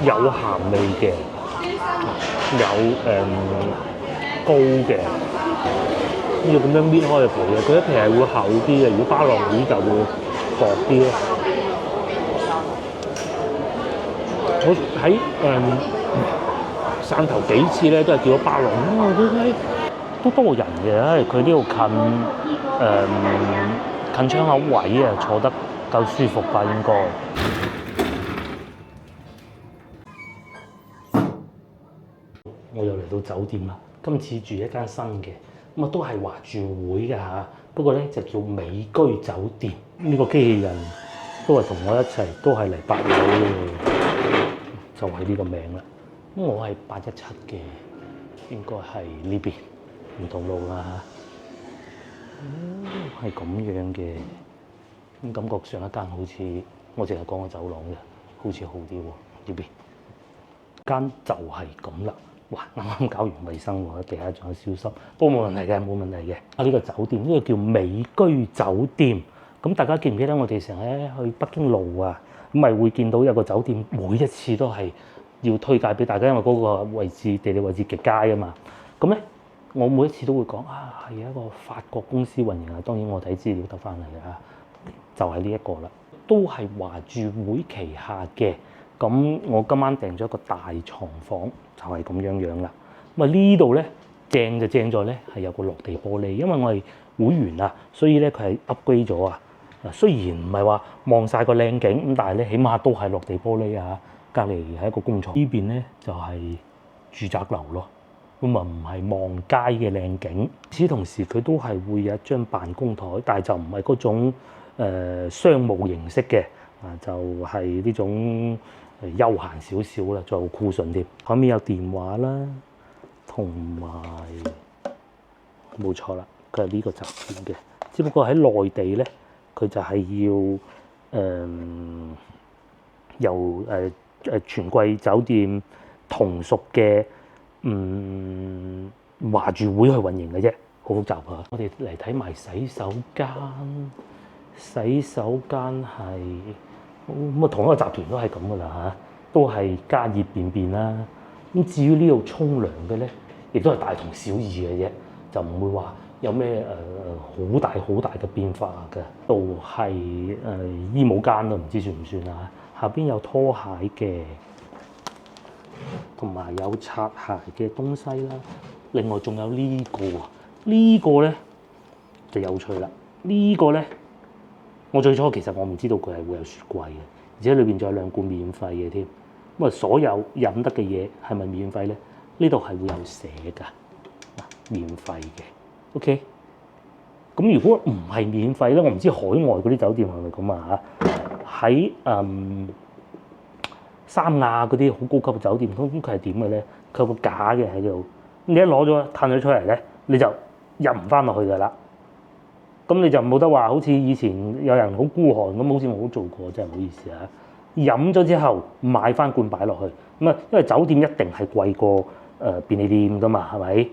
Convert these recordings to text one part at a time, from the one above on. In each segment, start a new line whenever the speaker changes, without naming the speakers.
有鹹味嘅，有膏嘅。要咁樣搣開嘅皮嘅，佢啲皮係會厚啲嘅，如果巴浪魚就會薄啲咯。我喺汕頭幾次咧，都係叫咗巴浪，都多人嘅，佢呢度近窗口位啊，坐得夠舒服吧應該。我又嚟到酒店啦，今次住一間新嘅，咁啊都係華住會嘅嚇，不過咧就叫美居酒店。呢個機器人都係同我一齊，都係嚟8樓嘅，就係呢個名啦。咁我係817嘅，應該係呢邊唔同路啦嚇。係咁樣嘅，咁感覺上一間好似我淨係講個走廊嘅，好似好啲喎呢邊。間就係咁啦。哇！啱啱搞完衞生喎，地下仲有小濕，不過冇問題嘅，冇問題嘅。呢個酒店呢個叫美居酒店。咁大家記唔記得我哋成日去北京路啊？咁咪會見到有個酒店，每一次都係要推介俾大家，因為嗰個位置地理位置極佳啊嘛。咁咧，我每一次都會講啊，係一個法國公司運營啊。當然我睇資料得翻嚟嘅，就係呢一個啦，都係華住會旗下嘅。咁我今晚訂咗一個大床房，就係咁樣樣啦。咁啊呢度咧正就正在咧係有個落地玻璃，因為我係會員啊，所以咧佢係 upgrade 咗啊。雖然唔係話望晒個靚景咁，但係咧起碼都係落地玻璃啊。隔離係一個工廠，呢邊咧就係住宅樓咯。咁啊唔係望街嘅靚景。與此同時佢都係會有一張辦公台，但係就唔係嗰種商務形式嘅啊，就係呢種休閒少少啦，仲有酷順添。後面有電話啦，同埋冇錯啦，佢係呢個酒店嘅。只不過喺內地咧，佢就係要由全季酒店同屬嘅華住會去運營嘅啫，好複雜啊！我哋嚟睇埋洗手間，洗手間係咁啊，同一個集團都係咁噶啦嚇，都係加熱便便啦。咁至於呢度沖涼嘅咧，亦都係大同小異嘅啫，就唔會話有咩好大嘅變化嘅。度係衣帽間都唔知算唔算啊？下邊有拖鞋嘅，同埋有擦鞋嘅東西啦。另外仲有呢個啊，呢個咧就有趣啦。呢個咧，我最初其實我唔知道佢係會有雪櫃嘅，而且裏邊仲有2罐免費嘅添。咁啊，所有飲得嘅嘢係咪免費咧？呢度係會有寫㗎，免費嘅。OK。咁如果唔係免費咧，我唔知海外嗰啲酒店係咪咁啊嚇？喺三亞嗰啲好高級嘅酒店，咁佢係點嘅咧？佢有個架嘅喺度，你一攞咗攤咗出嚟咧，你就入唔翻落去㗎啦。咁你就冇得話好似以前有人好孤寒咁，好似我都做過，真係唔好意思啊！飲咗之後買翻罐擺落去，咁啊，因為酒店一定係貴過便利店㗎嘛，係咪？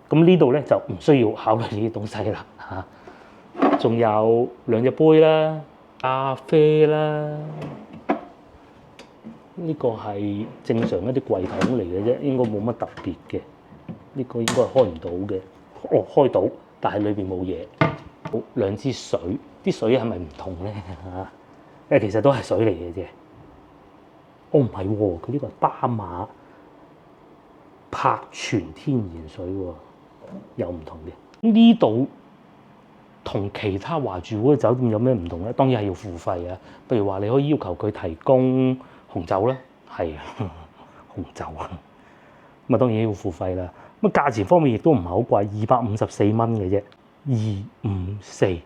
咁呢度咧就唔需要考慮呢啲東西啦嚇。仲有2隻杯啦，咖啡啦，呢個係正常一啲櫃桶嚟嘅啫，應該冇乜特別嘅。呢個應該係開唔到嘅，開到，但係裏邊冇嘢。好，2支水，啲水係咪唔同咧嚇？因為其實都係水嚟嘅啫。哦，唔係喎，佢呢個係巴馬柏泉天然水喎，有唔同嘅。呢度同其他華住會嘅酒店有咩唔同咧？當然係要付費啊。譬如話你可以要求佢提供紅酒啦，係紅酒啊，咁啊當然要付費啦。咁價錢方面亦都唔係好貴，254蚊嘅啫，254。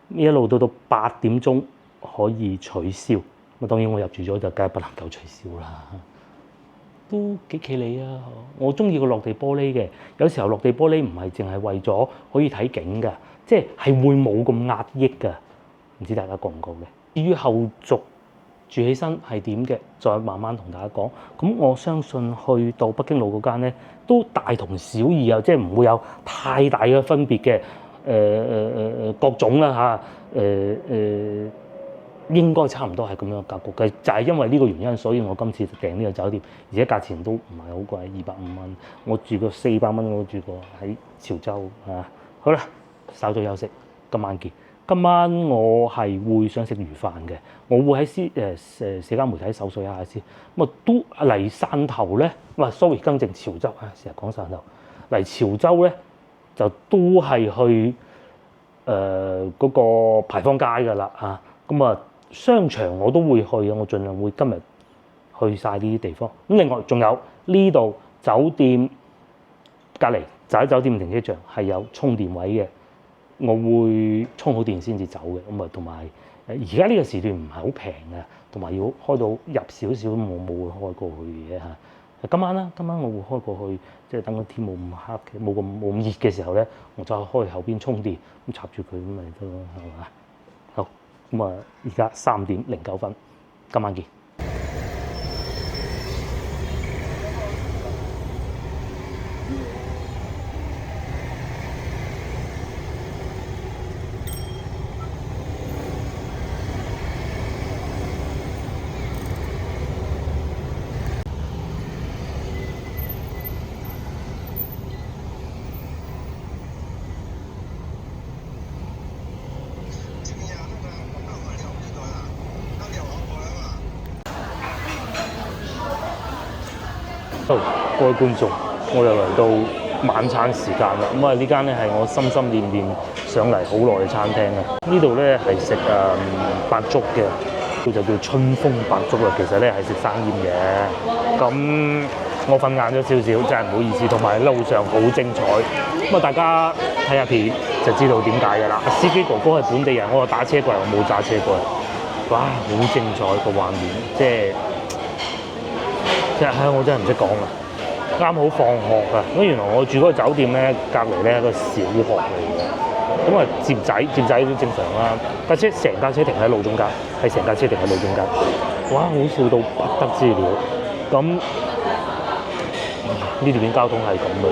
呢一路到8點鐘可以取消。咁當然我入住咗就梗係不能夠取消啦。都幾企理啊！我中意個落地玻璃嘅，有時候落地玻璃唔係淨係為咗可以睇景㗎，即係會冇咁壓抑㗎。唔知大家覺唔覺嘅？至於後續住起身係點嘅，再慢慢同大家講。咁我相信去到北京路嗰間咧，都大同小異啊，即係唔會有太大嘅分別嘅。各種啦嚇，應該差唔多係咁樣嘅格局嘅，就係因為呢個原因，所以我今次訂呢個酒店，而且價錢都唔係好貴，250蚊。我住過400蚊，我都住過喺潮州啊。好啦，稍作休息，今晚見。今晚我係會想食魚飯嘅，我會喺社交媒體搜索一下先。咁啊都嚟汕頭咧，sorry 更正潮州啊，成日講汕頭。嚟潮州咧就都係去嗰個牌坊街㗎啦嚇。咁啊商場我都會去嘅，我盡量會今日去晒呢啲地方。咁另外仲有呢度酒店隔離就喺酒店停車場係有充電位嘅。我會充好電先至走嘅，咁啊同埋而家呢個時段唔係好平嘅，同埋要開到入少少，我冇會開過去嘅嚇。今晚我會開過去，即係等個天冇咁黑嘅，冇咁熱嘅時候咧，我再開後邊充電，咁插住佢咁咪得咯，係嘛？好，咁啊，而家3點09分，今晚見。各位觀眾，我又嚟到晚餐時間啦。咁啊，呢間咧係我心心念念上嚟好耐嘅餐廳啊。呢度咧係食白粥嘅，佢就叫春風白粥啦。其實咧係食生腌嘅。咁我瞓晏咗少少，真係唔好意思。同埋路上好精彩，咁啊大家睇下片就知道點解㗎啦。司機哥哥係本地人，我打車過嚟，我冇揸車過嚟。哇，好精彩個畫面，即係我真係唔識講啦。啱好放學啊！咁原來我住嗰個酒店咧，隔離咧係個小學嚟嘅。咁啊接仔都正常啦。成架車停喺路中間，係成架車停喺路中間。哇！好笑到不得之了。咁呢條片交通係咁嘅。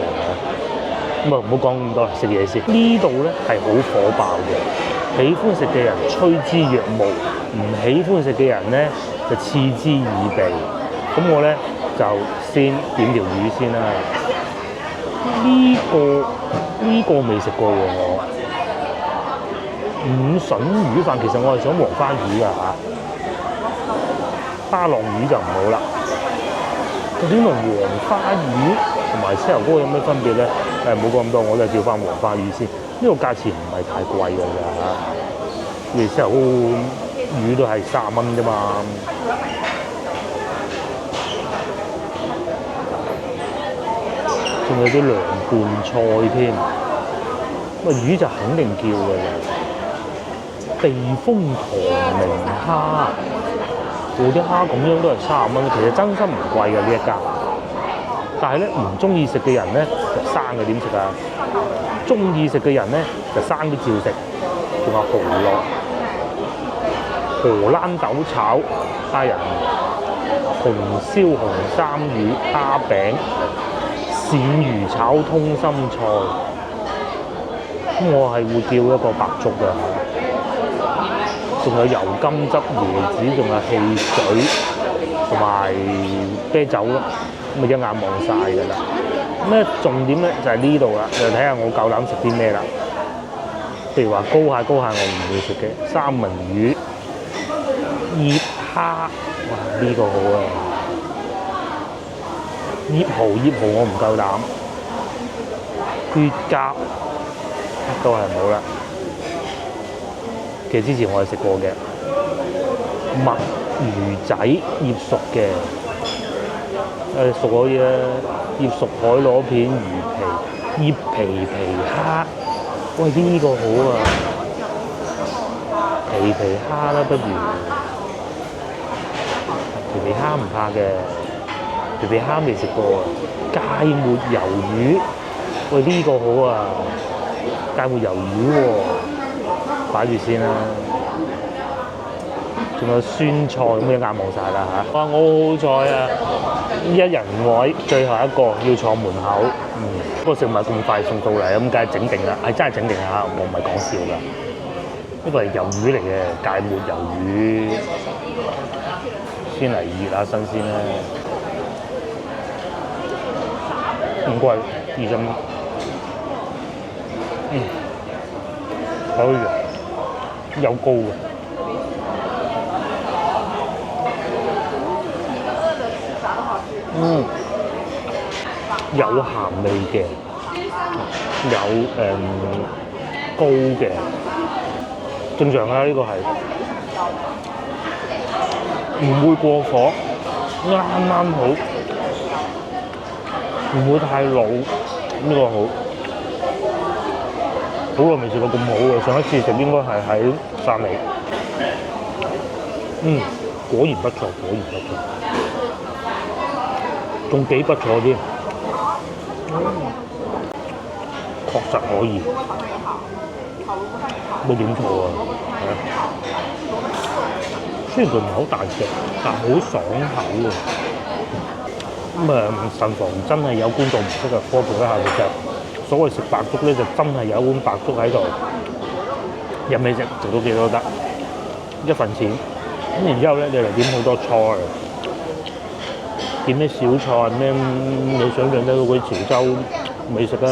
咁啊唔好講咁多啦，食嘢先。呢度咧係好火爆嘅，喜歡食嘅人趨之若鶩，唔喜歡食嘅人咧就嗤之以鼻。咁我咧就先點條魚先啦。呢個未食過喎我。五筍魚飯其實我係想黃花魚㗎嚇，巴浪魚就唔好啦。究竟同黃花魚同埋豉油膏有咩分別咧？冇講咁多，我都係叫翻黃花魚先。呢個價錢唔係太貴㗎咋嚇，你豉油膏魚都係30蚊啫嘛。仲有啲涼拌菜添，魚就肯定叫㗎啦。避風塘明蝦，啲蝦咁樣都係30蚊，其實真心唔貴嘅呢一間。但係咧唔中意食嘅人咧就生嘅點食啊？中意食嘅人咧就生啲照食。仲有蠔烙、荷蘭豆炒蝦仁、紅燒紅衫魚、蝦餅、鱔魚炒通心菜。咁我係會叫一個白粥㗎。仲有油甘汁椰子，仲有汽水，同埋啤酒咯，咁咪一眼望晒㗎啦。咩重點咧就係呢度啦，就睇下我夠膽食啲咩啦。譬如話膏蟹我唔會食嘅，三文魚、醃蝦，哇呢個好啊！醃蠔我唔夠膽，血甲都係冇啦。其實之前我係食過嘅墨魚仔醃熟嘅，熟嗰啲咧醃熟海螺片、魚皮、醃皮蝦，喂呢個好啊！皮蝦啦，不如皮蝦唔怕嘅，皮蝦未食過啊！芥末魷魚，喂呢個好啊！芥末魷魚喎。擺住先啦，仲有酸菜咁一眼望晒啦嚇！哇，我好彩啊，一人位最後一個要坐門口，個食物咁快送到嚟，咁梗係整定啦，係真係整定嚇，我唔係講笑㗎。呢個係魷魚嚟嘅，芥末魷魚，先嚟熱下新鮮啦。唔貴，20蚊。可以嘅，有膏嘅。有鹹味嘅，有膏嘅，正常啦。呢個係唔會過火，啱啱好，唔會太老，呢個好。好耐未試過咁好嘅，上一次食應該係喺汕尾。果然不錯，果然不錯，仲幾不錯添。確實可以，冇點錯啊！雖然佢唔係好大隻，但好爽口喎。慎防真係有觀眾唔識嘅科普一下嘅啫。所謂食白粥咧，就真係有碗白粥喺度，任你食到幾多都得，一份錢。咁然之後咧，你嚟點好多菜，點啲小菜咩？你想象得到嗰啲潮州美食啊，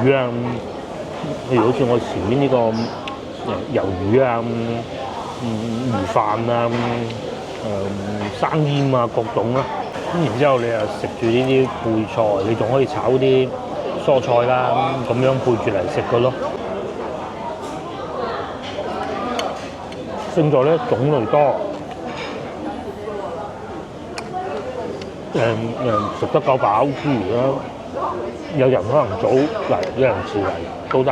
魚啊，譬如好似我前面呢個魷魚啊，魚飯啊，生醃啊各種啦。咁然之後你又食住呢啲配菜，你仲可以炒啲蔬菜啦，咁樣配住嚟食嘅咯。勝在咧種類多，食得夠飽之餘啦，有人可能早嚟，有人遲嚟都得，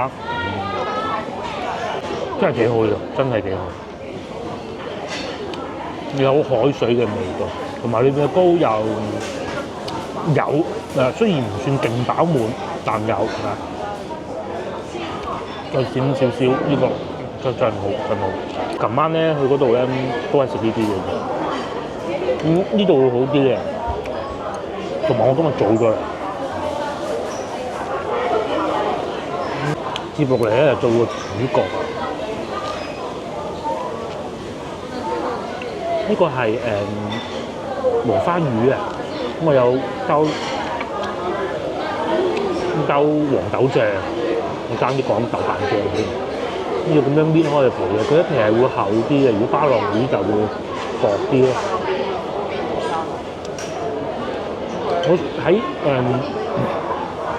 真係幾好嘅，真係幾好。有海水嘅味道，同埋裏邊嘅膏有雖然唔算勁飽滿，但有再閃少少呢個真好，真好。琴晚咧去嗰度咧都係食呢啲嘅，呢度會好啲嘅。同埋我今日早咗嚟，接落嚟咧做個主角。呢個係黃花魚啊，咁我有兜黃豆醬，我爭啲講豆瓣醬添。要咁樣搣開個皮嘅，佢一皮係會厚啲嘅，如果巴浪魚就會薄啲咯。我喺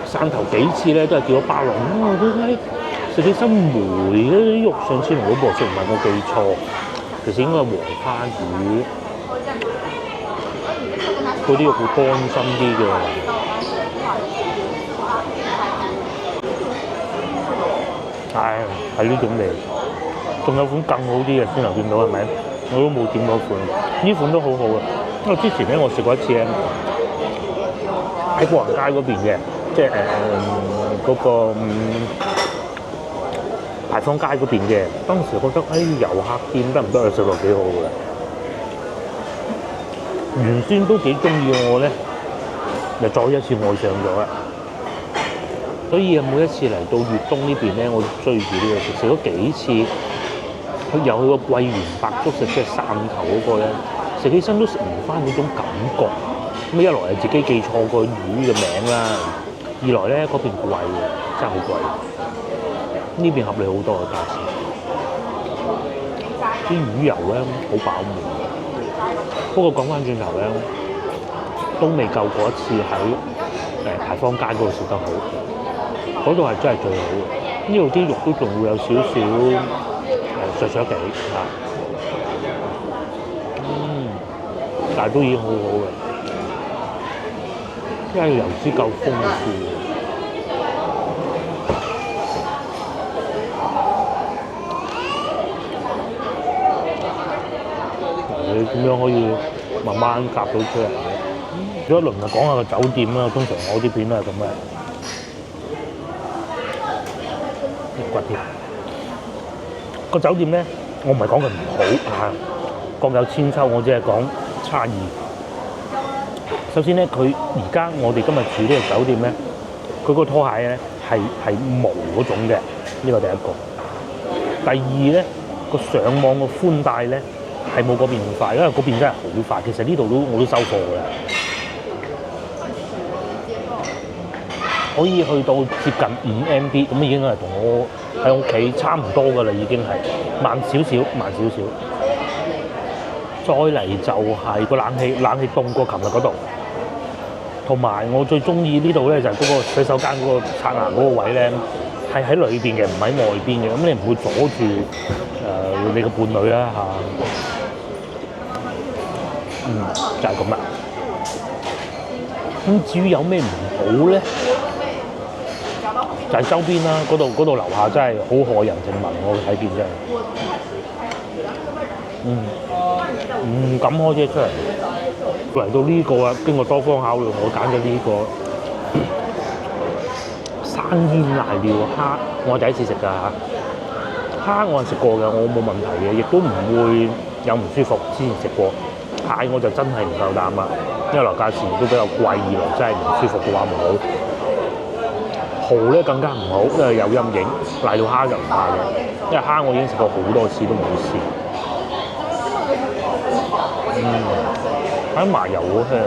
汕頭幾次咧都係叫咗巴浪，點解食起身梅嗰啲肉？上次同老婆食唔係我記錯，其實應該係黃花魚，嗰啲肉會乾身啲嘅。係呢種味，仲有款更好啲嘅先頭見到係咪？我都冇點嗰款，呢款都好好嘅。因為之前咧我食過一次咧，喺步行街嗰邊嘅，即係嗰個牌坊街嗰邊嘅。當時覺得遊客店得唔得啊？食落幾好嘅。原先都幾中意我咧，又再一次愛上咗啦。所以每一次嚟到粵東呢邊咧，我追住呢個食咗幾次。佢有個桂圓白粥食，即係汕頭嗰個咧，食起身都食唔翻嗰種感覺。咁一來係自己記錯個魚嘅名啦，二來咧嗰邊貴嘅，真係好貴。呢邊合理好多嘅價錢，啲魚油咧好飽滿。不過講翻轉頭咧，都未夠過一次喺牌坊街嗰度食得好。嗰度係真係最好嘅，呢度啲肉都仲會有少少削削地嚇，但係都已經好好嘅，因為油脂夠豐富。你點樣可以慢慢夾到出嚟嘅？一輪就講下個酒店啦，通常我啲片都係咁嘅。個酒店咧，我唔係講佢唔好各有千秋，我只係講差異。首先咧，佢而家我哋今日住呢個酒店咧，佢個拖鞋咧係毛嗰種嘅，呢個第一個。第二咧個上網個寬帶咧係冇嗰邊咁快，因為嗰邊真係好快。其實呢度我都收貨㗎啦，可以去到接近5 MB， 咁已經係同我喺屋企差唔多㗎啦，已經係慢少少，慢少少。再嚟就係個冷氣凍過琴日嗰度，同埋我最中意呢度咧就係嗰個洗手間嗰個刷牙嗰個位咧，係喺裏邊嘅，唔喺外邊嘅，咁你唔會阻住你個伴侶啦嚇。就係咁啦。咁至於有咩唔好咧，就係周邊啦，嗰度樓下真係好賀人情文，我睇見真係。唔敢開車出嚟。嚟到呢個啊，經過多方考慮，我揀咗呢個生腌瀨尿蝦，我第一次食㗎嚇。蝦我係食過嘅，我冇問題嘅，亦都唔會有唔舒服。之前食過蟹我就真係唔夠膽啦，因為樓價錢都比較貴，二來真係唔舒服嘅話唔好。蠔咧更加唔好，因為有陰影。瀨尿蝦就唔怕嘅，因為蝦我已經食過好多次都冇事。喺麻油好香。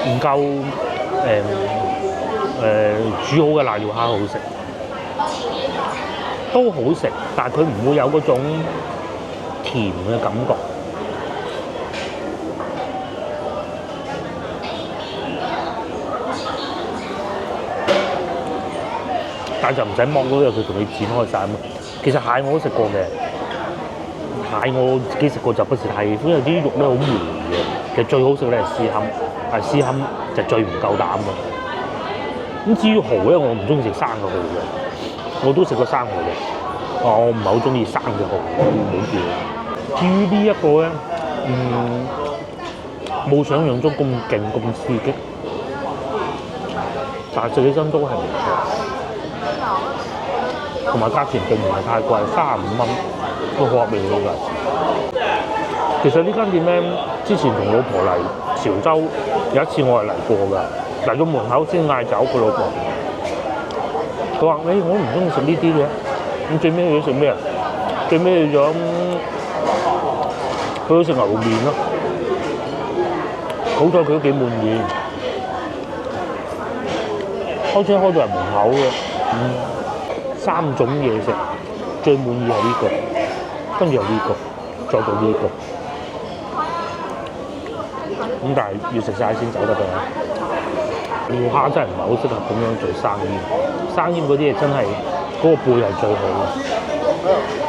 唔夠煮好嘅瀨尿蝦好食，都好食，但係佢唔會有嗰種甜嘅感覺。但就唔使剝嗰啲，佢同你剪開晒啊嘛。其實蟹我都食過嘅，蟹我自己食過就不是太喜歡，因為啲肉咧好霉嘅。其實最好食咧係絲堪，但係絲堪就最唔夠膽嘅。咁至於蠔咧，我唔中意食生嘅蠔嘅，我都食過生蠔嘅。我唔係好中意生嘅蠔，我冇叫。至於呢一個咧，冇想象中咁勁咁刺激，但係食起身都係唔錯。同埋價錢並唔係太貴，35蚊都好合理嘅價錢。其實呢間店咧，之前同老婆嚟潮州有一次我係嚟過㗎，嚟到門口先嗌走佢老婆。佢話：我唔中意食呢啲嘅。咁最尾佢食咩啊？最尾去咗佢食牛肉麵咯。好彩佢都幾滿意，開車開到嚟門口嘅。3種嘢食，最滿意係呢個，跟住有呢個，再到呢個。咁但係要食晒先走得㗎。尿蝦真係唔係好適合咁樣做生腌，生腌嗰啲嘢真係嗰個貝係最好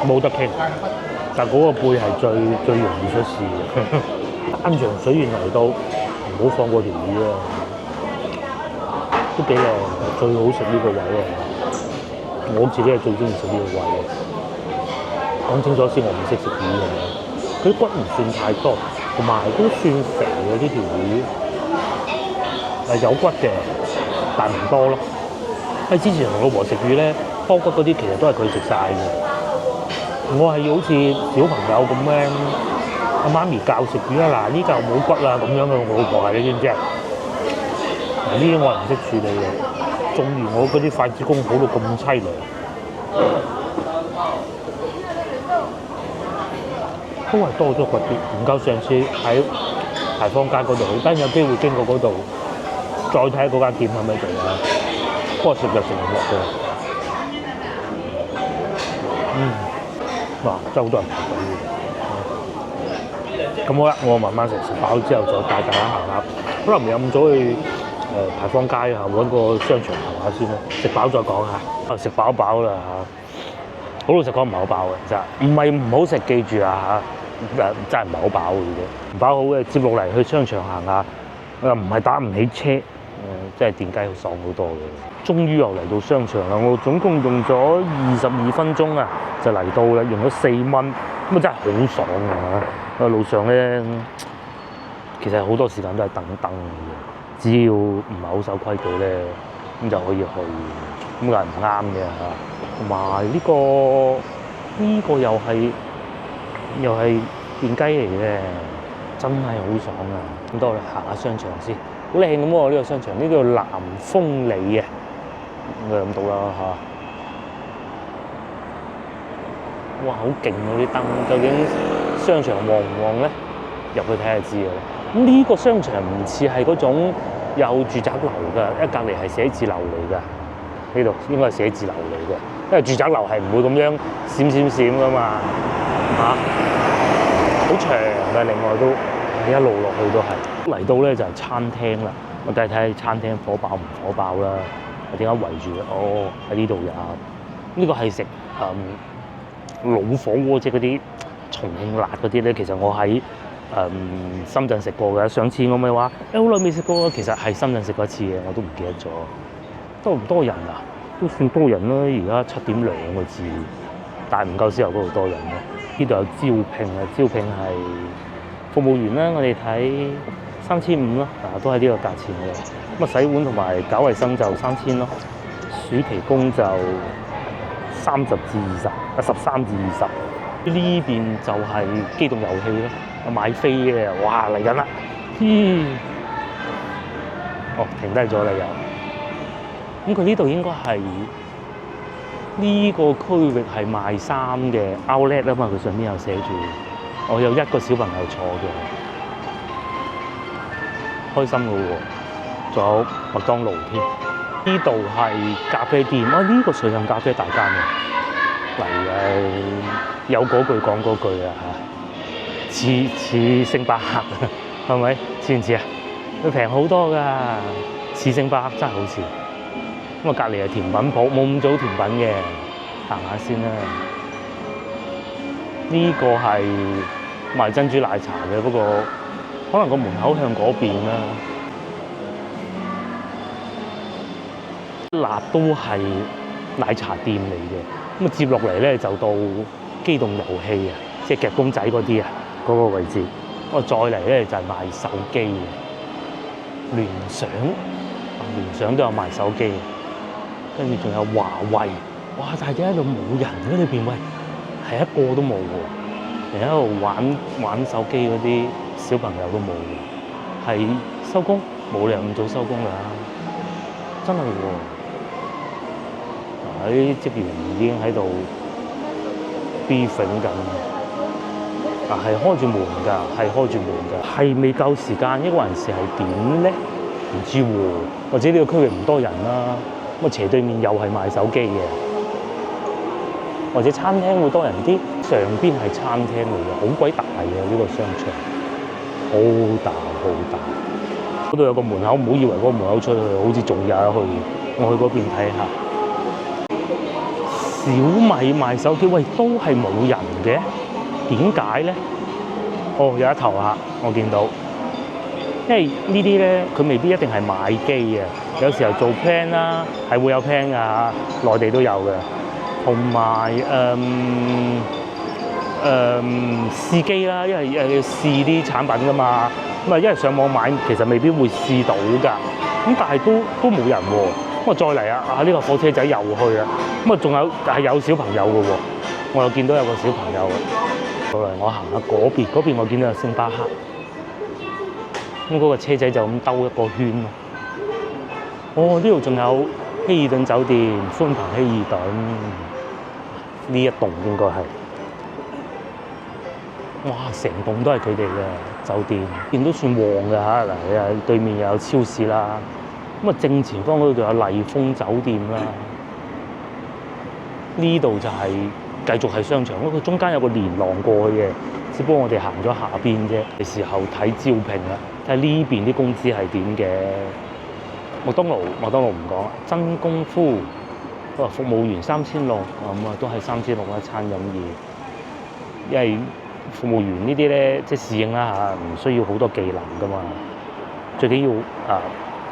嘅，冇得傾。但係嗰個貝係最容易出事嘅。山長水遠嚟到，唔好放過條魚啊！都幾靚，最好食呢個位啊！我自己係最中意食呢個位嘅。講清楚先，我唔識食魚嘅。佢啲骨唔算太多，同埋都算肥嘅呢條魚。有骨嘅，但唔多咯。因為之前同老婆食魚咧，多骨嗰啲其實都係佢食晒嘅。我係好似小朋友咁咧，阿媽咪教食魚啊，嗱呢嚿冇骨啦咁樣嘅，我老婆係你知唔知啊？呢啲我係唔識處理嘅，縱然我嗰啲筷子功好到咁凄涼，都係多咗骨啲，唔夠上次喺牌坊街嗰度，等有機會經過嗰度。再睇嗰間店係咪做啊？不過食就食唔落嘅。哇！真係好多人排隊嘅。咁好啦，我慢慢食飽之後再帶大家行下。可能唔有咁早去牌坊街啊，揾個商場行下先啦。食飽再講下。食飽飽啦嚇。好老實講唔係好飽嘅，真係。唔係唔好食，記住啊嚇。真係唔係好飽嘅啫。唔飽好嘅，接落嚟去商場行下。又唔係打唔起車。即係電雞好爽好多嘅。終於又嚟到商場啦！我總共用咗22分鐘啊，就嚟到啦，用咗4蚊，咁啊真係好爽啊！路上咧，其實好多時間都係等燈嘅，只要唔係好守規矩咧，咁就可以去，咁又係唔啱嘅嚇。同埋呢個又係電雞嚟嘅，真係好爽啊！咁多我哋行下商場先，好靚咁喎呢個商場，呢個叫南豐里啊，應該諗到啦嚇。哇，好勁喎啲燈，究竟商場旺唔旺咧？入去睇下知啊！咁呢個商場唔似係嗰種有住宅樓㗎，因為隔離係寫字樓嚟㗎。呢度應該係寫字樓嚟嘅，因為住宅樓係唔會咁樣閃㗎嘛，好長嘅。另外都一路落去都係嚟到咧就係餐廳啦。我梗係睇下餐廳火爆唔火爆啦。點解圍住？哦，喺呢度有。呢個係食老火鍋，即係嗰啲重慶辣嗰啲咧。其實我喺深圳食過嘅。上次我咪話好耐未食過，其實係深圳食過一次嘅，我都唔記得咗。多唔多人啊？都算多人啦，而家7點2個字，但係唔夠先由嗰度多人咯。呢度有招聘啊，招聘係服務員啦，我哋睇3500啦，都係呢個價錢嘅。咁啊，洗碗同埋搞衞生就3000咯，暑期工就30至20，13至20。呢邊就係機動遊戲咯，買飛嘅，哇嚟緊啦！哦，停低咗啦又。咁佢呢度應該係呢個區域係賣衫嘅 Outlet 啊嘛，佢上面有寫住，我有1個小朋友坐嘅，開心嘅喎，仲有麥當勞添。呢度係咖啡店，呢個瑞幸咖啡大間嘅，嚟有嗰句講嗰句啊嚇，似星巴克係咪？似唔似啊？佢平好多㗎，似星巴克真係好似。咁啊，隔離係甜品鋪，冇咁早甜品嘅，行下先啦。呢個係賣珍珠奶茶嘅，不過可能個門口向嗰邊啦。辣都係奶茶店嚟嘅，咁啊接落嚟咧就到機動遊戲啊，即係夾公仔嗰啲啊，嗰個位置。我再嚟咧就係賣手機嘅，聯想都有賣手機。跟住仲有華為，哇！但係點解度冇人喺裏邊？喂，係一個都冇喎，連喺度玩手機嗰啲小朋友都冇喎，係收工冇理由咁早收工㗎，真係喎！啲職員已經喺度 briefing 緊，係開住門㗎，係未夠時間，一個人時係點咧？唔知喎，或者呢個區域唔多人啦。咁啊，斜對面又係賣手機嘅，或者餐廳會多人啲。上邊係餐廳嚟嘅，好鬼大嘅呢個商場，好大。嗰度有個門口，唔好以為嗰個門口出去好似仲有得去，我去嗰邊睇下。小米賣手機，喂，都係冇人嘅，點解咧？哦，有一頭客，我見到。因為呢啲咧，佢未必一定係買機嘅，有時候做 plan 啦，係會有 plan 㗎，內地都有嘅。同埋試機啦，因為要試啲產品㗎嘛。咁啊，因為上網買其實未必會試到㗎。咁但係都冇人喎。咁啊，再嚟啊！呢個火車仔又去啦。咁啊，仲有小朋友嘅喎。我又見到有個小朋友。後來我行下嗰邊我見到有星巴克。咁嗰個車仔就咁兜一個圈咯。哦，呢度仲有希爾頓酒店，寬頻希爾頓呢一棟應該係。哇！成棟都係佢哋嘅酒店，見都算旺㗎嚇。嗱，對面又有超市啦。咁啊，正前方嗰度有麗豐酒店啦。呢度就係繼續係商場，佢中間有個連廊過去嘅，只不過我哋行咗下邊啫。嘅時候睇招聘啦。睇呢邊啲工資係點嘅？麥當勞唔講，真功夫服務員3600，咁啊都係3600啦，餐飲業。因為服務員呢啲咧，即係侍應啦嚇，唔需要好多技能噶嘛，最緊要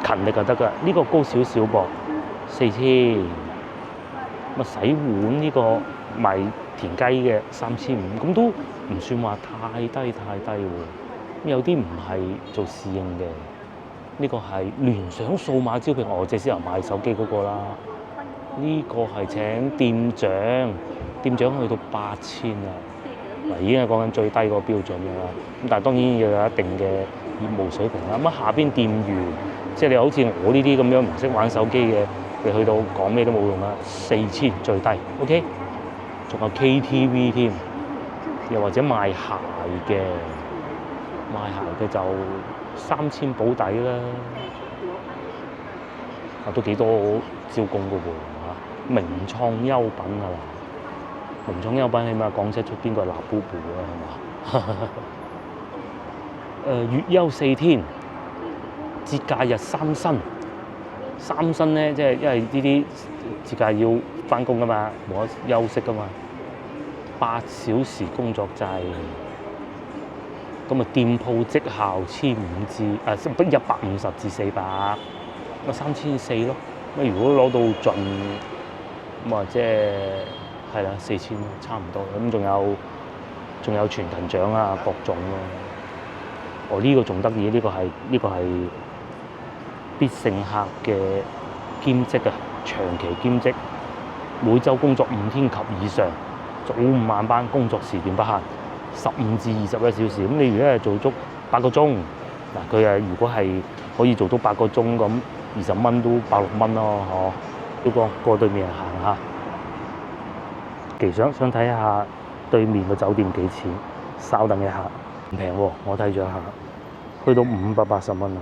勤力就得噶。呢個高少少噃，4000。咁啊洗碗呢個賣田雞嘅3500，咁都唔算話太低喎。有啲唔係做侍應嘅，呢個係聯想數碼招聘，我即係先頭買手機嗰個啦。呢個係請店長，店長去到8000啊！嗱，已經係講緊最低個標準㗎啦。咁但係當然要有一定嘅業務水平啦。咁下邊店員，即係你好似我呢啲咁樣唔識玩手機嘅，你去到講咩都冇用啦。4000最低 ，OK？ 仲有 KTV 添，又或者賣鞋嘅就3000保底啦。都幾多招工㗎喎，名創優品啊嗱，名創優品起碼講得出邊個係立布布啊，係嘛？月休4天，節假日3薪，3薪咧即係因為呢啲節假日要翻工㗎嘛，冇得休息㗎嘛，8小時工作制，咁啊店鋪績效15至150至400。咪3400咯，咁如果攞到盡，咁啊即係啦4000咯，差唔多。咁仲有全勤獎啊，各種咯。呢個仲得意，呢個係必勝客嘅兼職啊，長期兼職，每週工作5天及以上，早午晚班，工作時段不限，15至21小時。咁你如果係做足8個鐘，嗱佢如果係可以做足8個鐘咁。20蚊都160蚊咯，要過對面行下。其實想睇下對面個酒店幾錢，稍等一下，唔平喎，我睇咗下，去到580蚊啊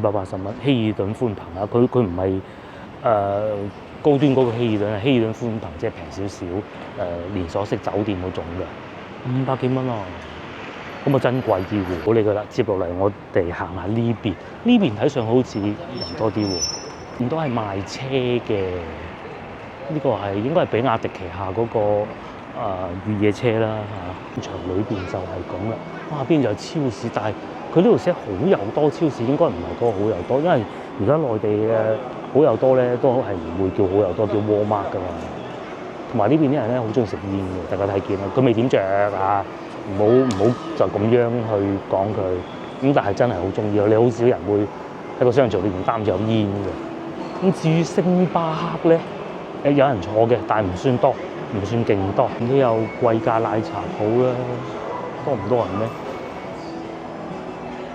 ，580蚊。希爾頓寬頻啊，佢唔係高端嗰個希爾頓，希爾頓寬頻即係平少少，連鎖式酒店嗰種嘅，500幾蚊啊。咁啊真貴啲喎，好你覺得？接落嚟我哋行下呢邊，呢邊睇上好似人多啲喎，咁都係賣車嘅。呢個係應該係比亞迪旗下嗰個越野車啦嚇。場裏邊就係咁啦，哇邊就有超市，但係佢呢度寫好友多超市，應該唔係嗰個好友多，因為而家內地嘅好友多咧都係唔會叫好友多，叫 Walmart 噶嘛。同埋呢邊啲人咧好中意食煙嘅，大家睇見啦，佢未點着啊。唔好就咁樣去講佢，咁但係真係好中意咯。你好少人會喺個商場裏面擔住有煙嘅。咁至於星巴克咧，有人坐嘅，但係唔算多，唔算勁多。都有貴價奶茶鋪啦，多唔多人咧？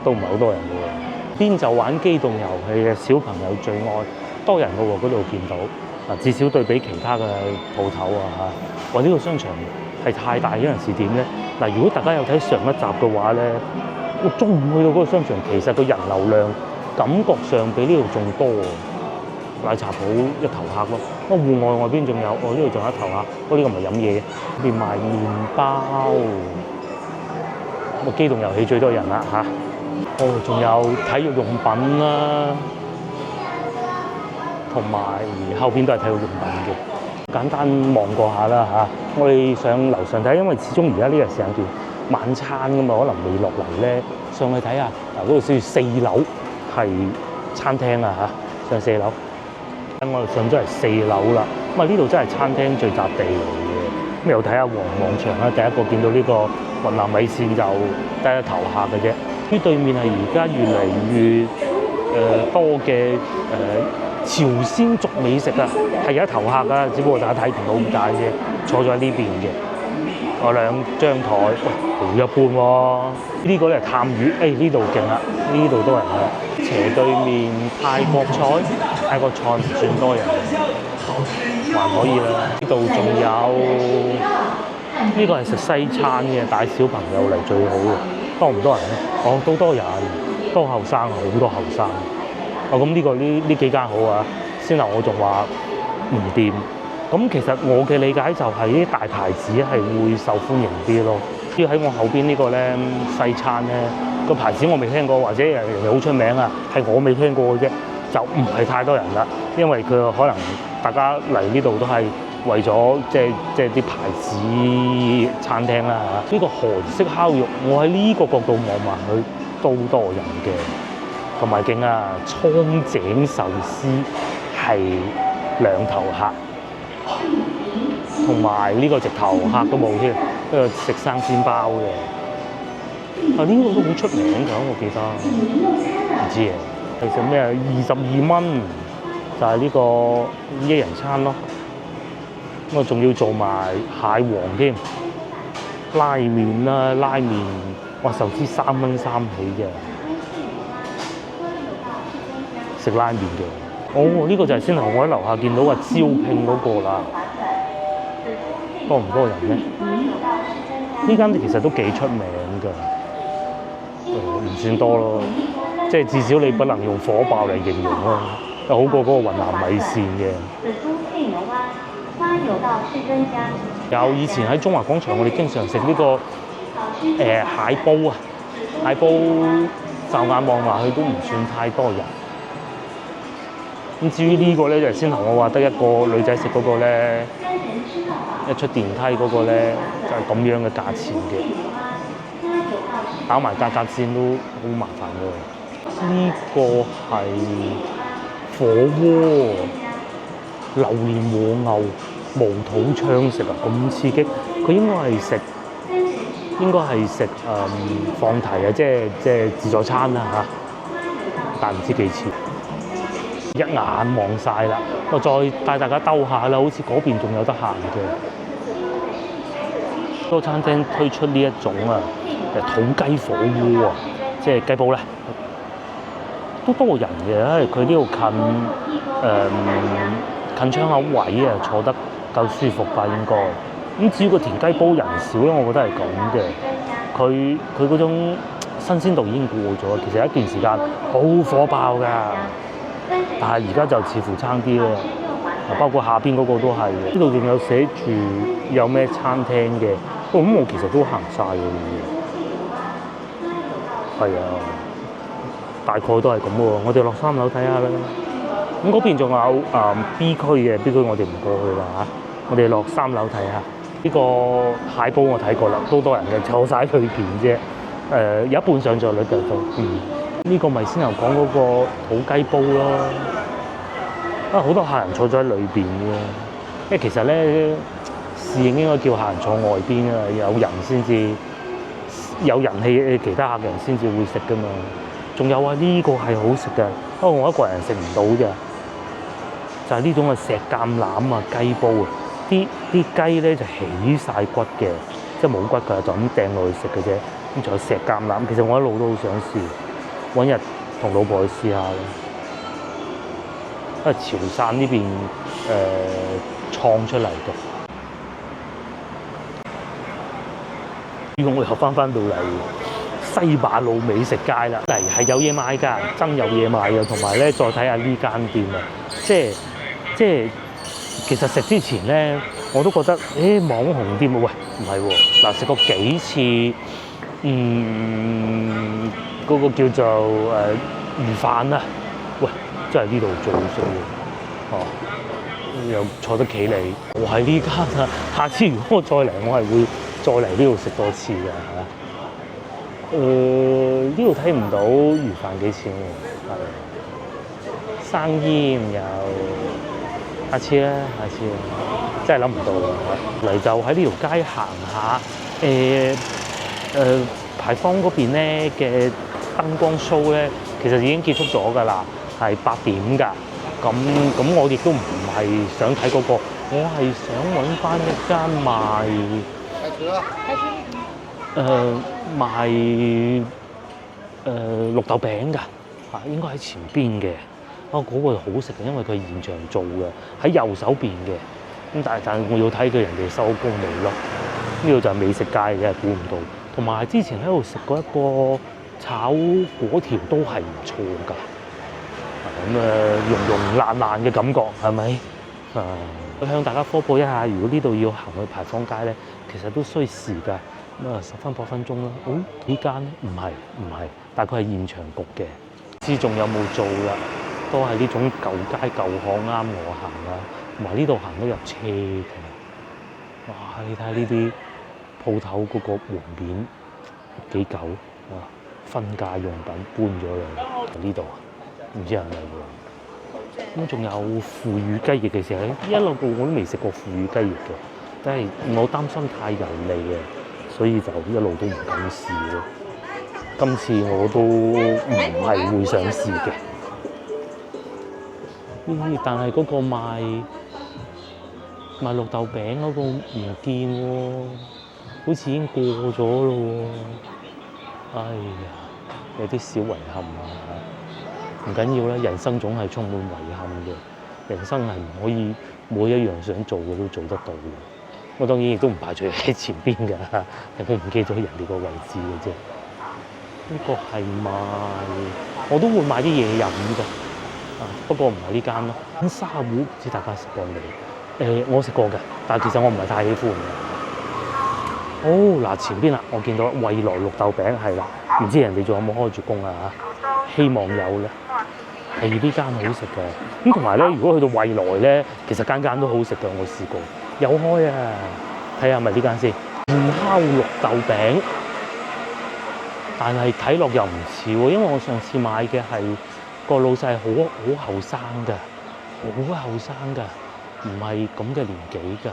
都唔係好多人嘅喎。邊就玩機動遊戲嘅小朋友最愛，多人嘅喎，嗰度見到。至少對比其他嘅鋪頭啊嚇，話呢個商場係太大，有陣時點咧？嗱，如果大家有睇上一集嘅話咧，我中午去到嗰個商場，其實個人流量感覺上比呢度仲多喎。奶茶鋪一頭客咯，戶外邊仲有，呢度仲有一頭客，呢個唔係飲嘢，呢邊賣麵包。機動遊戲最多人啦嚇，仲有體育用品啦。同埋後邊都係體育用品嘅，簡單望過下啦嚇。我哋上樓上睇，因為始終而家呢個時間段晚餐㗎嘛，可能未落嚟咧，上去睇下。嗱，嗰度寫住4樓係餐廳啊嚇，上4樓。我哋上咗嚟4樓啦，咁啊呢度真係餐廳最雜地嚟嘅。咁又睇下旺場啦，第一個見到呢個雲南米線就得一頭客嘅啫。呢對面係而家越嚟越多嘅朝鮮族美食啊，係有一頭客噶，只不過大家睇唔到咁解啫。坐咗喺呢邊嘅，我2張台，好一般喎。呢個咧係探魚，呢度勁啦，呢度多人啦。斜對面泰國菜，泰國菜唔算多人，還可以啦。呢度仲有呢個係食西餐嘅，帶小朋友嚟最好嘅。多唔多人咧？都多人，多後生，好多後生。咁呢幾間好啊，先頭我仲話唔掂。咁其實我嘅理解就係啲大牌子係會受歡迎啲咯。要喺我後邊呢個咧西餐咧個牌子我未聽過，或者人哋好出名啊，係我未聽過嘅啫，就唔係太多人啦。因為佢可能大家嚟呢度都係為咗即係啲牌子餐廳啦嚇。呢個韓式烤肉，我喺呢個角度望埋去都多人嘅。同埋勁啊！蒼井壽司係2頭客，同埋呢個直頭客都冇添，呢個食生鮮包嘅。呢個都好出名㗎，我記得。唔知啊，其實咩22蚊就係呢個一人餐咯。咁我仲要做埋蟹黃添，拉麵啦，拉麵哇壽司3蚊3起嘅，食拉麵嘅。哦，呢個就係先頭我喺樓下見到話招聘嗰個啦，多唔多人咧？呢間其實都幾出名㗎，唔算多咯，即係至少你不能用火爆嚟形容咯，就好過嗰個雲南米線嘅。有以前喺中華廣場，我哋經常食呢個蟹煲啊，蟹煲驟眼望埋去都唔算太多人。咁至於呢個咧，就係先頭我話得一個女仔食嗰個咧，一出電梯嗰個咧就係咁樣嘅價錢嘅，打埋價格戰都好麻煩㗎。呢個係火鍋，榴蓮和牛無肚腸食啊，咁刺激！佢應該係食放題啊，即係自助餐啦嚇，但唔知幾錢。一眼望晒啦，我再帶大家兜下啦，好似嗰邊仲有得行嘅。多餐廳推出呢一種啊，土雞火鍋啊，即係雞煲咧，都多人嘅，因為佢呢度近窗口位啊，坐得夠舒服吧應該。咁至於個田雞煲人少咧，我覺得係咁嘅，佢嗰種新鮮度已經過咗，其實一段時間好火爆㗎。但係而家就似乎差啲啦，包括下邊嗰個都係嘅。呢度仲有寫住有咩餐廳嘅，咁我其實都行晒嘅。係啊，大概都係咁喎。我哋落3樓睇下啦。咁嗰邊仲有B 區嘅 B 區，我哋唔過去啦嚇。我哋落3樓睇下。呢個蟹煲我睇過啦，都多人嘅，坐晒裏邊啫。有一半上座率嘅都。呢個咪先頭講嗰個土雞煲咯，好多客人坐咗喺裏邊嘅，因為其實咧侍應應該叫客人坐外邊啊，有人先至有人氣，其他客人先至會食噶嘛。仲有啊，呢個係好食嘅，不過我一個人食唔到嘅，就係呢種嘅石橄欖啊雞煲啊，啲雞咧就起晒骨嘅，即係冇骨㗎，就咁掟落去食嘅啫。咁仲有石橄欖，其實我一路都好想試。揾日同老婆去試下咯，因為潮汕呢邊創出嚟嘅。如果我又翻到嚟西馬路美食街啦，係有嘢買㗎，真有嘢買嘅。同埋咧，再睇下呢間店啊，即係其實食之前咧，我都覺得網紅店啊，喂唔係喎，嗱食過幾次，嗰個叫做魚飯啊，喂，真係呢度最好食喎，又坐得企理，我喺呢間啊，下次如果我再嚟，我係會再嚟呢度食多次嘅嚇。呢度睇唔到魚飯幾錢喎，生醃有，下次啦，真係諗唔到啊！嚟就喺呢條街行下，牌坊嗰邊咧嘅燈光 show 咧，其實已經結束咗㗎啦，係8點㗎。咁我亦都唔係想睇嗰個，我係想揾翻一間賣綠豆餅㗎，嚇應該喺前邊嘅。嗰個好食嘅，因為佢係現場做嘅，喺右手邊嘅。咁但係我要睇佢人哋收工未咯。呢度就係美食街嘅，估唔到。同埋之前喺度食過一個炒粿條都係唔錯㗎，咁溶溶爛爛嘅感覺係咪？我向大家科普一下，如果呢度要行去牌坊街咧，其實都需時㗎，咁10分8分鐘啦。呢間咧唔係，大概係現場焗嘅，唔知仲有冇做啦？都係呢種舊街舊巷啱我行啦，同埋呢度行得入車嘅。哇！你睇下呢啲鋪頭嗰個門面幾舊啊！婚嫁用品搬咗嚟呢度，唔知係咪喎？咁仲有腐乳雞翼嘅時候，一路我都未食過腐乳雞翼嘅，但係我擔心太油膩嘅，所以就一路都唔敢試咯。今次我都唔係會想試嘅。但係嗰個賣綠豆餅嗰個唔見喎，好似已經過咗咯喎。哎呀，有啲小遺憾啊！唔緊要啦，人生總係充滿遺憾嘅。人生係唔可以每一樣想做嘅都做得到嘅。我當然亦都唔排除喺前邊㗎，我唔記咗人哋個位置嘅啫。呢個係賣，我都會買啲嘢飲㗎。不過唔係呢間咯。沙壺唔知大家食過未？我食過嘅，但係其實我唔係太喜歡嘅。嗱，前邊啦，我見到惠來綠豆餅係啦，唔知人哋仲有冇開住工啊？希望有咧。係呢間好食嘅。咁同埋咧，如果去到惠來咧，其實間間都好食嘅，我試過。有開啊！睇下係咪呢間先。芋烤綠豆餅，但係睇落又唔似喎，因為我上次買嘅係個老細好後生㗎，好後生㗎，唔係咁嘅年紀㗎。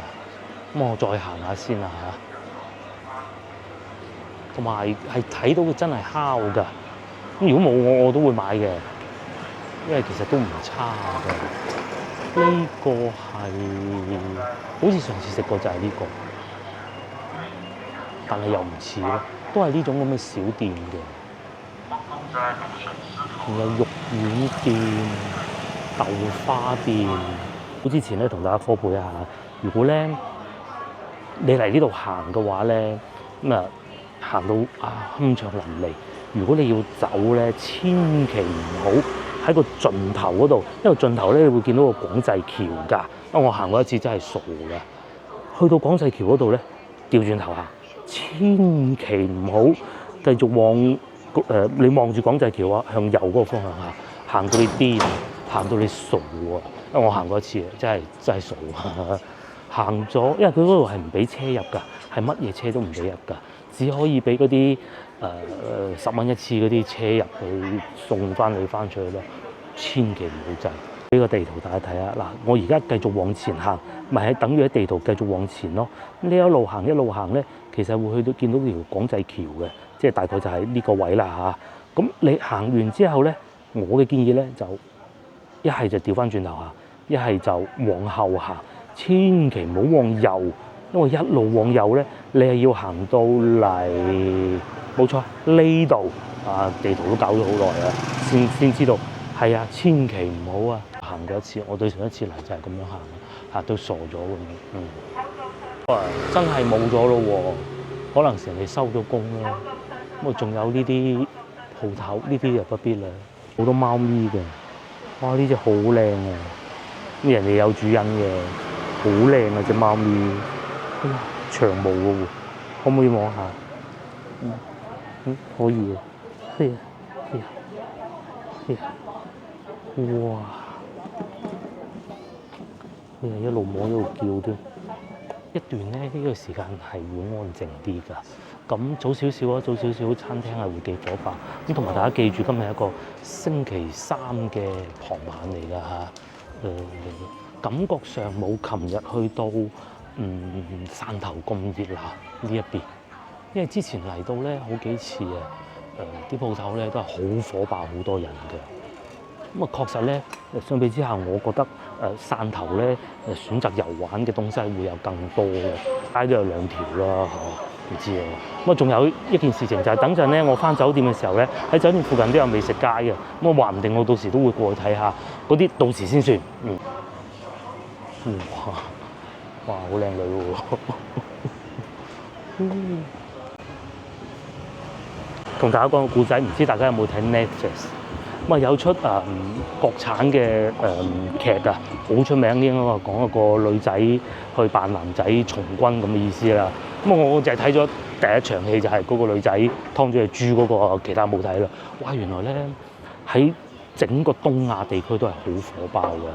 咁我再行下先啦嚇。同埋係睇到佢真係烤㗎。咁如果冇我都會買嘅，因為其實都唔差嘅。呢個係好似上次食過就係呢個，但係又唔似咯，都係呢種咁嘅小店嘅。仲有肉丸店、豆花店。我之前咧同大家科普一下，如果咧你嚟呢度行嘅話咧，咁啊行到酣暢淋漓。如果你要走咧，千祈唔好喺個盡頭嗰度，因為盡頭咧你會見到個廣濟橋㗎。我行過一次真係傻㗎。去到廣濟橋嗰度咧，調轉頭行，千祈唔好繼續往你望住廣濟橋啊，向右嗰個方向行到你癲，行到你傻喎。因為我行過一次，真係傻啊！行咗，因為佢嗰度係唔俾車入㗎，係乜嘢車都唔俾入㗎，只可以俾嗰啲10蚊一次嗰啲車入去送翻你翻出去咯。千祈唔好滯。呢個地圖大家睇下嗱，我而家繼續往前行，咪係等於喺地圖繼續往前咯。呢一路行咧，其實會去到見到條廣濟橋嘅，即係大概就係呢個位啦嚇。咁你行完之後咧，我嘅建議咧就一係就調翻轉頭行，一係就往後行，千祈唔好往右，因為一路往右咧，你係要行到嚟冇錯呢度地圖都搞咗好耐啦，先知道係啊，千祈唔好啊！行過一次，我對上一次嚟就係咁樣行，行到傻咗咁樣。真係冇咗咯喎，可能成日收咗工啦。咁啊，仲有呢啲鋪頭，呢啲就不必啦。好多貓咪嘅，哇！呢隻好靚啊，咁人哋有主人嘅，好靚啊隻貓咪，長毛嘅喎，可唔可以望下？可以啊，係啊，哇！一路摸一路叫添。一段咧呢個時間係會安靜啲㗎。咁早少少餐廳係會寄火爆。咁同埋大家記住，今日係一個星期三嘅傍晚嚟㗎嚇。感覺上冇琴日去到汕頭咁熱鬧呢一邊，因為之前嚟到咧好幾次啲鋪頭咧都係好火爆，好多人嘅。咁啊，確實咧，相比之下，我覺得汕頭咧選擇遊玩嘅東西會有更多嘅，街都有2條啦，唔知啊。咁啊，仲有一件事情就係等陣咧，我翻酒店嘅時候咧，喺酒店附近都有美食街嘅。咁我話唔定我到時都會過去睇下，嗰啲到時先算。哇，好靚女喎！同大家講個故仔，唔知大家有冇睇 Netflix？咁啊有出國產嘅劇啊，好出名，應該講一個女仔去扮男仔從軍咁嘅意思啦。咁我就係睇咗第一場戲，就係嗰個女仔劏咗隻豬嗰個，其他冇睇啦。哇！原來咧喺整個東亞地區都係好火爆嘅，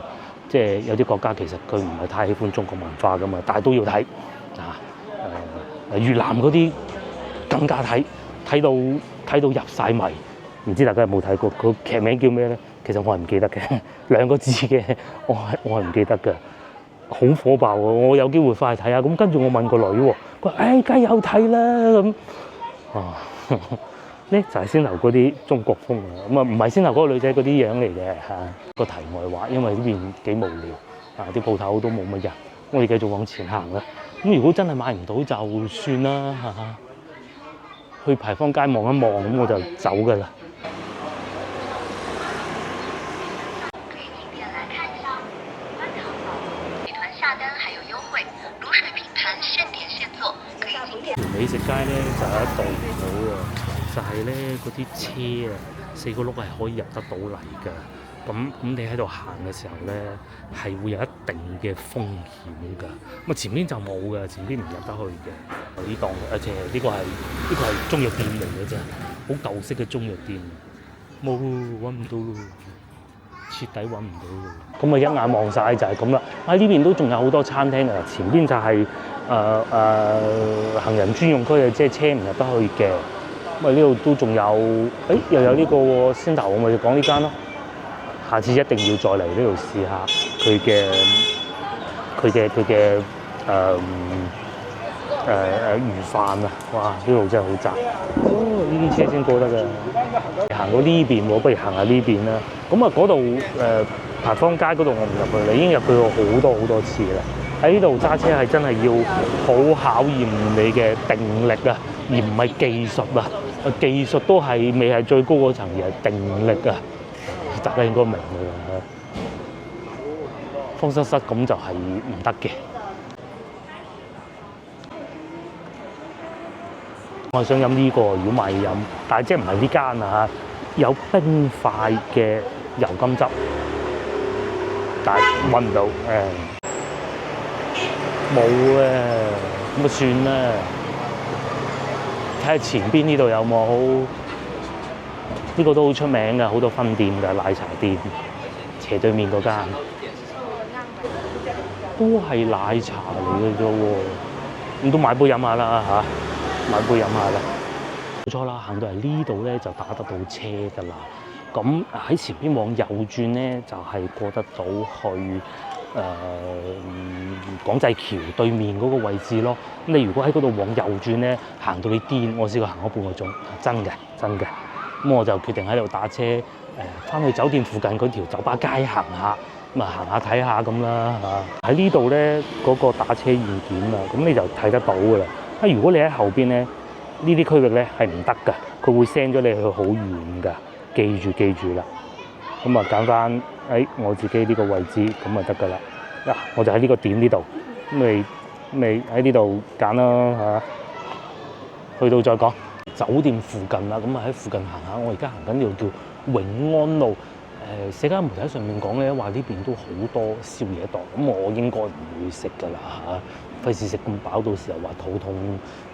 即係有啲國家其實佢唔係太喜歡中國文化噶嘛，但係都要睇越南嗰啲更加睇到入晒迷。唔知大家有冇睇過？個劇名叫咩咧？其實我係唔記得嘅，2個字嘅，我係唔記得嘅，好火爆喎！我有機會翻去睇下。咁跟住我問個女喎，佢話：梗係有睇啦咁。咧就係先頭嗰啲中國風啊，咁啊唔係先頭嗰個女仔嗰啲樣嚟嘅嚇。個題外話，因為呢邊幾無聊啊，啲鋪頭都冇乜人，我哋繼續往前行啦。咁如果真係買唔到就算啦嚇，去牌坊街望一望，咁我就走㗎啦。美食街咧就有一道好啊，就係咧嗰啲車啊，4個轆係可以入得到嚟㗎。咁你喺度行嘅時候咧，係會有一定嘅風險㗎。咁啊前面就冇㗎，前邊唔入得去嘅。呢檔而且呢個係中藥店嚟嘅啫，好舊式嘅中藥店，冇揾唔到咯，徹底揾唔到咯。咁啊一眼望晒就係咁啦。喺呢邊都仲有好多餐廳啊，前邊就係行人專用區啊，即係車唔入得去嘅。咁啊呢度都仲有，又有呢個喎，先頭我咪講呢間咯。下次一定要再嚟呢度試下佢嘅魚飯啊！哇，呢度真係好窄，呢啲車先過得㗎。行到呢邊喎，不如行下呢邊啦。咁啊嗰度牌坊街嗰度我唔入去啦，已經入去過好多次啦。喺呢度揸車係真係要好考驗你嘅定力啊，而唔係技術啊。技術都係未係最高嗰層，而係定力啊。大家應該明㗎啦，慌失失咁就係唔得嘅。我係想飲呢個，如果買飲，但係即係唔係呢間啊？有冰塊嘅油甘汁，但係揾唔到冇啊，咁啊算啦。睇下前邊呢度有冇。呢個都好出名㗎，好多分店㗎，奶茶店，斜對面嗰間都係奶茶嚟嘅啫喎，咁都買杯飲下啦嚇，買杯飲下啦。冇錯啦，行到嚟呢度咧就打得到車㗎啦。咁喺前邊往右轉咧，就係過得到去廣濟橋對面嗰個位置咯。咁你如果喺嗰度往右轉咧，行到你癲，我試過行咗半個鐘，真嘅。咁我就決定喺度打車，翻去酒店附近嗰條酒吧街行下，咁啊行下睇下咁啦嚇。喺呢度咧嗰個打車軟件啊，咁你就睇得到㗎啦。如果你喺後邊咧，呢啲區域咧係唔得㗎，佢會 send 咗你去好遠㗎，記住啦。咁啊揀翻我自己呢個位置咁啊得㗎啦。我就喺呢個點呢度，咁你喺呢度揀啦嚇，去到再講。酒店附近啦，咁啊喺附近行下。我而家行緊呢度叫永安路。社交媒體上面講咧話呢邊都好多宵夜檔，咁我應該唔會食㗎啦嚇，費事食咁飽，到時候話肚痛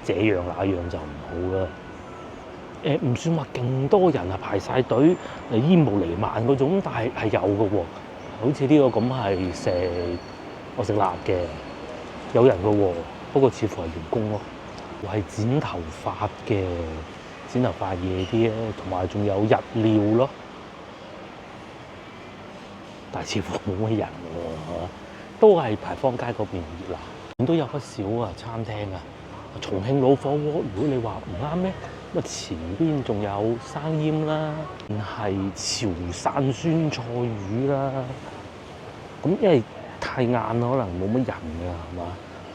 這樣那樣就唔好啦。唔算話勁多人啊排晒隊煙霧瀰漫嗰種，但係有嘅喎。好似呢個咁係我食辣嘅，有人嘅喎，不過似乎係員工咯。係剪頭髮嘅，剪頭髮夜啲咧，同埋仲有日料咯。但係似乎冇乜人喎，都係牌坊街嗰邊熱鬧，都有不少餐廳啊。重慶老火鍋，如果你話唔啱咧，咁前邊仲有生腌啦，係潮汕酸菜魚啦。咁因為太晏啦，可能冇乜人㗎，係嘛？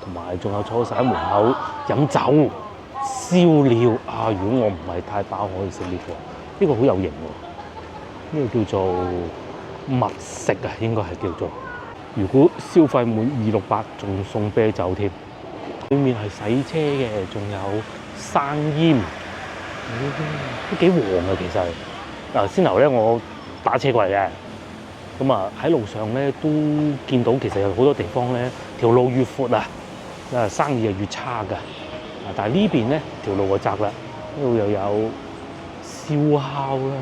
同埋仲有坐晒喺門口飲酒燒料啊！如果我唔係太飽，可以食呢個，呢個好有型喎。呢個叫做密食啊，應該係叫做。如果消費滿268，仲送啤酒添。對面係洗車嘅，仲有生腌，都幾旺啊其實。先頭咧我打車過嚟嘅，咁啊喺路上咧都見到其實有好多地方咧條路越闊啊。生意係越差㗎，但係呢邊咧條路就窄啦，呢度又有燒烤啦，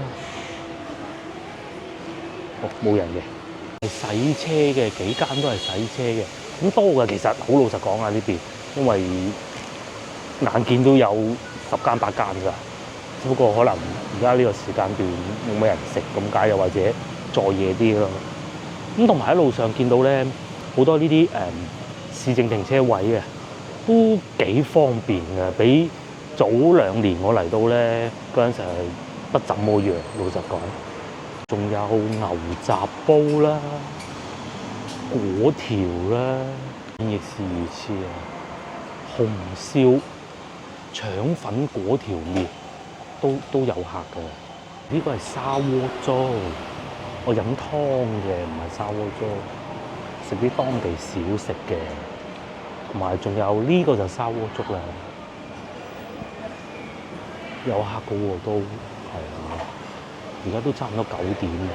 冇人嘅，洗車嘅幾間都係洗車嘅，咁多㗎其實好老實講啊呢邊，因為眼見都有10間8間㗎，只不過可能而家呢個時間段冇乜人食咁解，又或者再夜啲咯。咁同埋喺路上見到咧好多呢啲市政停車位啊，都幾方便嘅，比早2年我嚟到咧，嗰陣時係不怎麼樣，老實講。仲有牛雜煲啦、果條啦，亦是如此啊。紅燒腸粉果條麵都有客嘅。呢個係砂鍋粥，我飲湯嘅，唔係砂鍋粥。食啲當地小食嘅，同埋仲有呢個就砂鍋粥啦。有客嘅喎都係啊，而家都差唔多9點啦。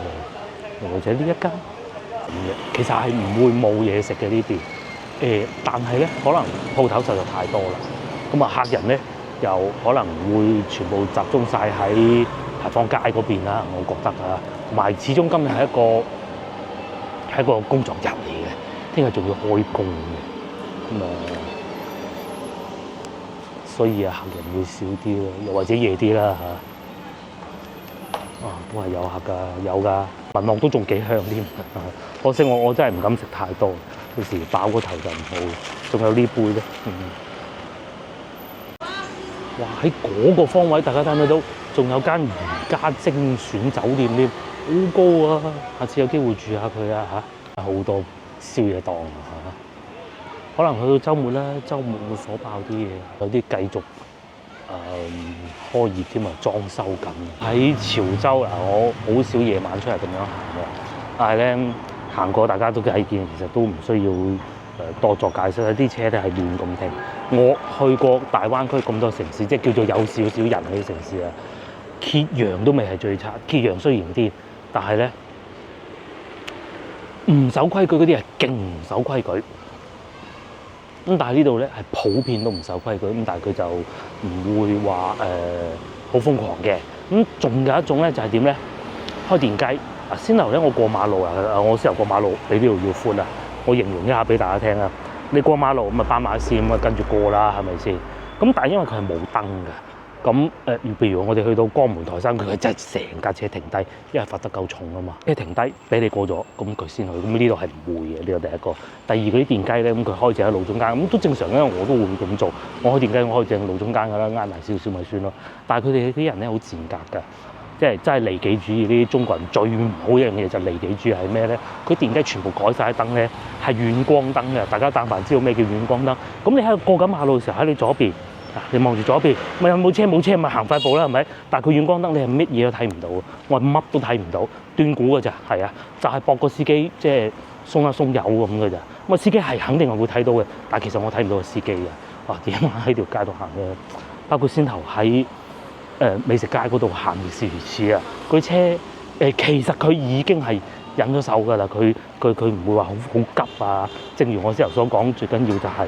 或者呢一間其實係唔會冇嘢食嘅呢邊。但係咧可能鋪頭實在太多啦，咁啊客人咧又可能會全部集中晒喺牌坊街嗰邊啦，我覺得啊，同埋始終今日係一個工作日嚟嘅，聽日仲要開工嘅，咁啊，所以啊客人會少啲咯，又或者夜啲啦嚇，都係有客㗎，有㗎，聞落都仲幾香添，可惜我真係唔敢食太多，到時飽個頭就唔好。仲有呢杯咧，哇！喺嗰個方位，大家睇唔睇到？仲有間瑜伽精選酒店添，好高啊！下次有機會住下佢啊嚇，好多宵夜檔啊嚇。可能去到週末啦，週末會火爆啲嘢，有啲繼續開業添啊，裝修緊。喺潮州嗱，我好少夜晚出嚟咁樣行嘅，但係咧行過大家都睇見，其實都唔需要多作解釋啦。啲車咧係亂咁停。我去過大灣區咁多城市，即係叫做有少少人嘅城市啊。揭陽都未係最差，揭陽雖然啲，但係咧唔守規矩嗰啲係勁唔守規矩。咁但係呢度咧係普遍都唔守規矩，咁但係佢就唔會話好瘋狂嘅。咁仲有一種咧就係點咧？開電雞啊！先頭咧我過馬路啊，我先頭過馬路，你呢度要寬啊！我形容一下俾大家聽啊！你過馬路咁啊斑馬線咁啊跟住過啦，係咪先？咁但係因為佢係冇燈嘅。咁譬如我哋去到江門台山，佢係真係成架車停低，因為罰得夠重啊嘛。即係停低俾你過咗，咁佢先去。咁呢度係唔會嘅，呢個第一個。第二嗰啲電雞咧，咁佢開正喺路中間，咁都正常，因為我都會咁做。我開電雞，我開正路中間㗎啦，挨埋少少咪算咯。但係佢哋啲人咧好賤格㗎，即係真係利己主義。呢啲中國人最唔好一樣嘢就利己主義係咩咧？佢電雞全部改晒燈咧，係遠光燈嘅。大家但凡知道咩叫遠光燈，咁你喺度過緊馬路嘅時候喺你左邊。你望住左邊，咪有冇車咪行快步啦，係咪？但係佢遠光燈，你係乜嘢都睇唔到嘅，我係乜都睇唔到，斷估嘅咋，係啊，就係搏個司機即係鬆一鬆油咁嘅咋。咁啊司機係肯定係會睇到嘅，但係其實我睇唔到個司機嘅。哇！點解喺條街度行嘅？包括先頭喺美食街嗰度行亦是如此啊！佢車其實佢已經係忍咗手㗎啦，佢唔會話好急啊。正如我先頭所講，最緊要就係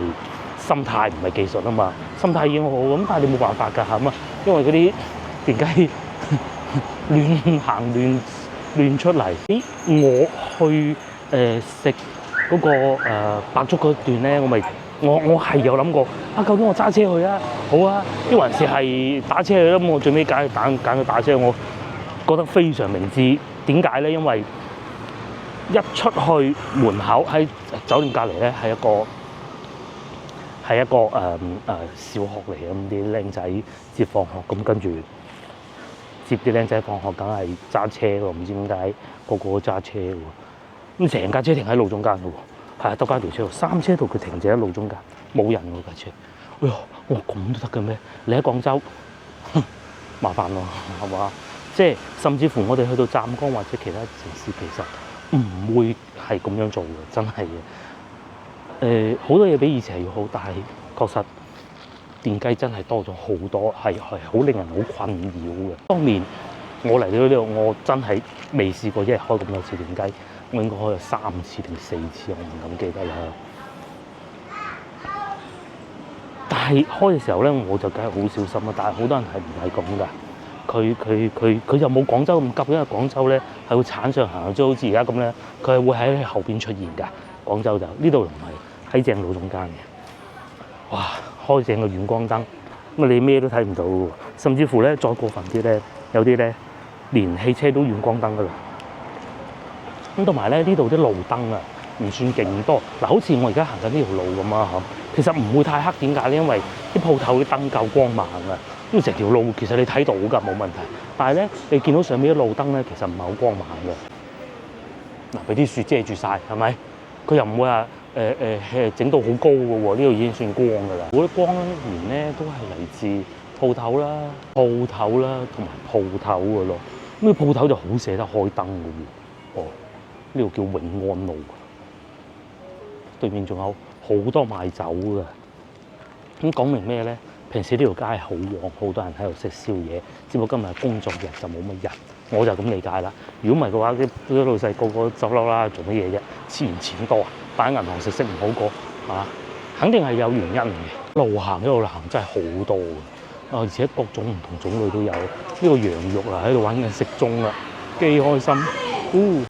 心態唔係技術啊嘛，心態已經好好咁，但係你冇辦法㗎係嘛，因為嗰啲電雞亂行亂出嚟。我去食嗰個白粥嗰段咧，我係有諗過啊，究竟我揸車去啊，好啊，抑還是係打車去啦？咁我最尾揀咗打車，我覺得非常明智。點解咧？因為一出去門口喺酒店隔離咧係一個小學嚟嘅，咁啲僆仔接放學，咁跟住接啲僆仔放學，梗係揸車喎，唔知點解個個都揸車喎。咁成架車停喺路中間嘅喎，係啊，得翻條車路，3車道佢停住喺路中間，冇人喎架車。哎呀，我話咁都得嘅咩？你喺廣州，麻煩咯，係嘛？即係甚至乎我哋去到湛江或者其他城市，其實唔會係咁樣做嘅，真係嘅。好多嘢比以前係要好，但係確實電雞真係多咗好多，係好令人好困擾嘅。當年我嚟到呢度，我真係未試過一日開咁多次電雞，我應該開咗3次定4次，我唔敢記得啦。但係開嘅時候咧，我就梗係好小心啦。但係好多人係唔係咁㗎？佢就冇廣州咁急，因為廣州咧係會鏟上行，即係好似而家咁咧，佢係會喺後邊出現㗎。廣州就呢度唔係喺正路中間嘅。哇！開正個遠光燈，咁你咩都睇唔到喎。甚至乎咧，再過分啲咧，有啲咧連汽車都遠光燈㗎啦。咁同埋咧，呢度啲路燈啊，唔算勁多。嗱，好似我而家行緊呢條路咁啊，嚇。其實唔會太黑，點解咧？因為啲鋪頭啲燈夠光猛啊，因為成條路其實你睇到㗎，冇問題。但係咧，你見到上面啲路燈咧，其實唔係好光猛嘅。嗱，俾啲樹遮住晒，係咪？佢又唔會話整到好高嘅喎，呢度已經算光㗎啦。嗰啲光源咧都係嚟自鋪頭啦、同埋鋪頭嘅咯。咁啲鋪頭就好捨得開燈嘅喎。哦，呢度叫永安路，對面仲有好多賣酒嘅。咁講明咩咧？平時呢條街係好旺，好多人喺度食宵夜。只不過今日工作日就冇乜人，我就咁理解啦。如果唔係嘅話，啲老細個個走嬲啦，做乜嘢啫？黐完錢多啊，擺喺銀行食唔好過啊，肯定係有原因嘅。路行一路行真係好多嘅，而且各種唔同種類都有。呢個羊肉啊，喺度玩緊食盅啦，幾開心。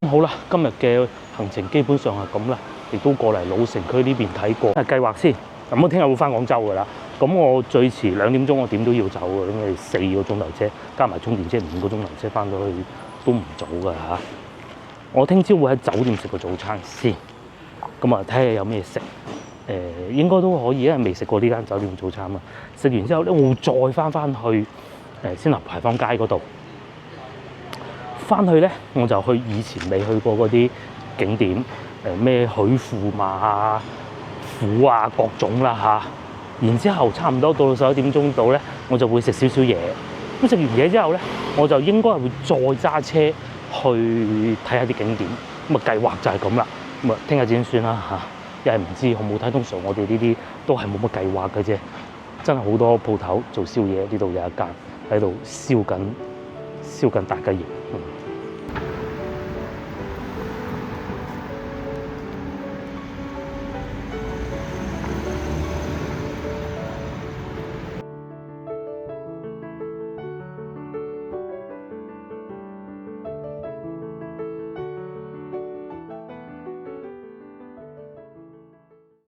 好啦，今日嘅行程基本上係咁啦，亦都過嚟老城區呢邊睇過。計劃先，咁我聽日會翻廣州㗎啦。咁我最遲2點鐘我點都要走嘅，因為4個鐘頭車加埋充電車5個鐘頭車翻到去都唔早㗎嚇。我聽朝會喺酒店食個早餐先，咁啊睇下有咩食。應該都可以，因為未食過呢間酒店早餐啊。食完之後咧，我會再翻去先頭牌坊街嗰度。翻去咧，我就去以前未去過嗰啲景點，咩許鉾碼啊、府啊各種啦嚇。然之後差唔多到11點鐘度咧，我就會食少少嘢。咁食完嘢之後咧，我就應該係會再揸車去睇下啲景點。咁啊計劃就係咁啦。咁啊聽日先算啦嚇。又係唔知好唔好睇，通常我哋呢啲都係冇乜計劃嘅啫。真係好多鋪頭做宵夜，呢度有一間喺度燒緊大雞翼。